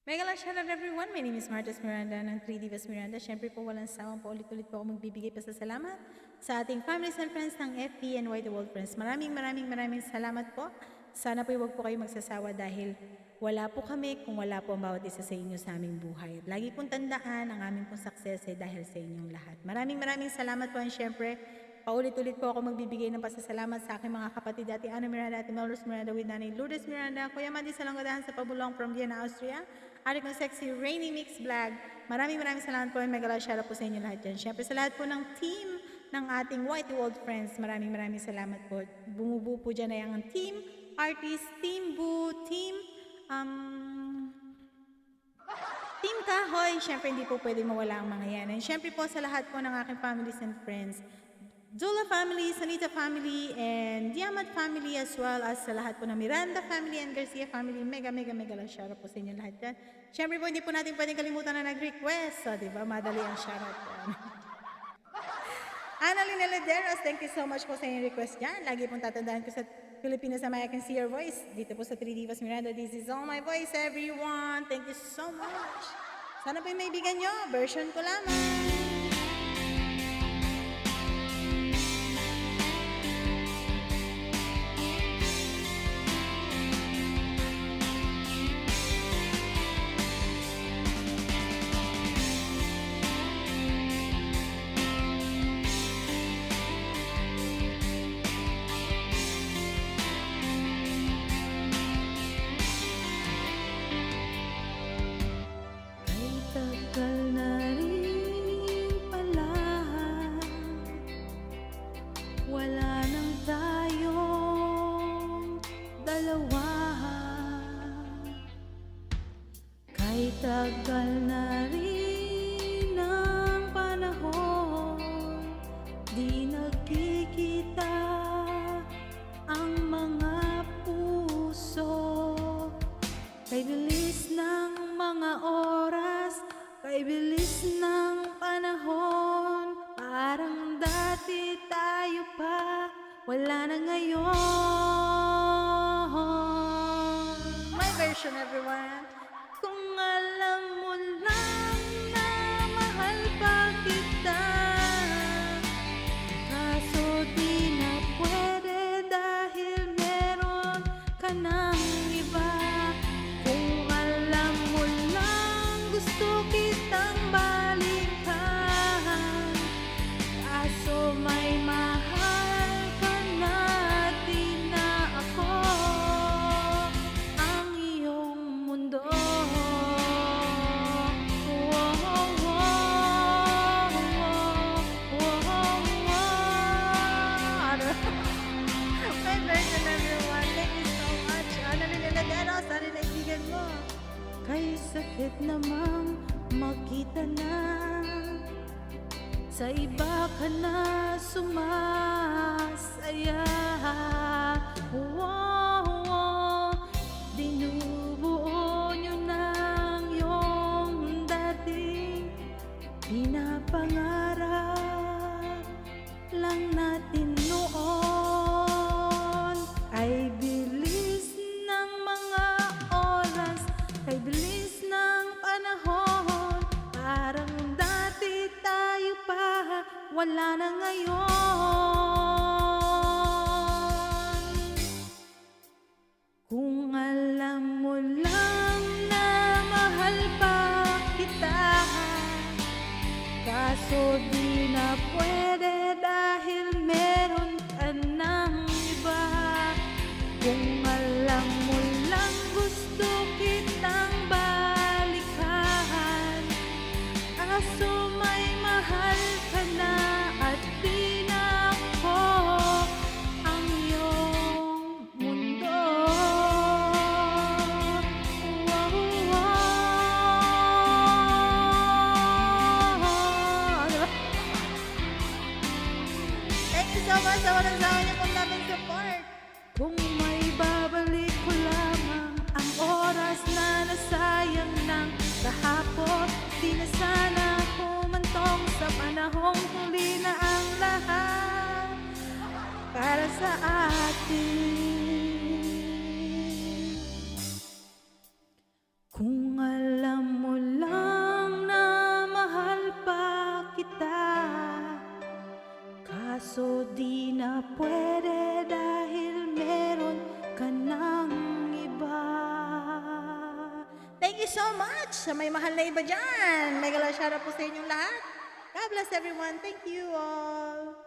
Megala shoutout everyone! My name is Martes Miranda ng 3 Divas Miranda. Siyempre po walang sawang paulit-ulit po ako magbibigay pa sa salamat sa ating families and friends ng FB and White World Friends. Maraming salamat po. Sana po huwag po kayo magsasawa dahil wala po kami kung wala po ang bawat isa sa inyo sa aming buhay. Lagi pong tandaan ang aming pong success ay dahil sa inyong lahat. Maraming salamat po and siyempre paulit-ulit po ako magbibigay ng pasasalamat sa aking mga kapatid, Ate Ana Miranda, Ate Melrose Miranda with Nanay Lourdes Miranda, Kuya Madi Salangadahan sa Pabulong from Vienna, Austria, Ate kong sexy Rainy Mix Vlog. Maraming salamat po and mega shoutout po sa inyo lahat dyan. Siyempre sa lahat po ng team ng ating White World Friends, maraming salamat po. Bumubuo po dyan na yung team artist, team boo, team Team Kahoy. Siyempre hindi po pwede mawala ang mga yan. And siyempre po sa lahat po ng aking families and friends, Dula family, Sanita family, and Diamond family as well as sa lahat po ng Miranda family and Garcia family. Mega lang shoutout po sa inyo lahat dyan. Siyempre po, hindi po natin pwedeng kalimutan na nag-request. So, diba? Madali ang shoutout po. Annalyn Lederos, thank you so much po sa inyong request dyan. Lagi pong tatandaan ko sa Pilipinas na I can see your voice. Dito po sa 3 Divas Miranda, this is all my voice, everyone. Thank you so much. Sana po yung maibigan nyo. Version ko lamang. Tagal na rin pala, wala nang tayong dalawa. Kay tagal na rin ang panahon, di nagkikita ang mga puso. Kay bilis ng mga oras, kay bilis ng panahon, parang dati tayo pa, wala na ngayon. My version, everyone. Kung alam mo lang na mahal pa kita, kaso di na pwede dahil meron ka ng iba. Kung alam mo lang gusto kitang balikan, kaso may mahal ka na, di na ako ang iyong mundo. My version, everyone. Thank you so much. Annalyn Lederos, sana naibigan mo. Kay sakit namang makita na sa iba ka na sumasaya. Binubuo nyo ng iyong dating pinapangarap lang natin noon. Ay bilis ng mga oras, kay bilis ng panahon, parang dati tayo pa, wala na ngayon. Kung alam mo lang na mahal pa kita, kaso di na pwede dahil meron ka ng iba. Kung alam mo lang gusto kitang balikan, kaso may mahal ka na at di na ako ang iyong mundo. Thank you so much sa walang sawa niyo pong daming support. Kung may babalik ko lamang ang oras na nasayang ng kahapon, di na sana humantong sa panahong huli na ang lahat para sa atin. Kung alam Kaso di na pwede dahil meron ka ng iba. Thank you so much sa may mahal na iba dyan. Mega love shoutout po sa inyong lahat. God bless everyone. Thank you all.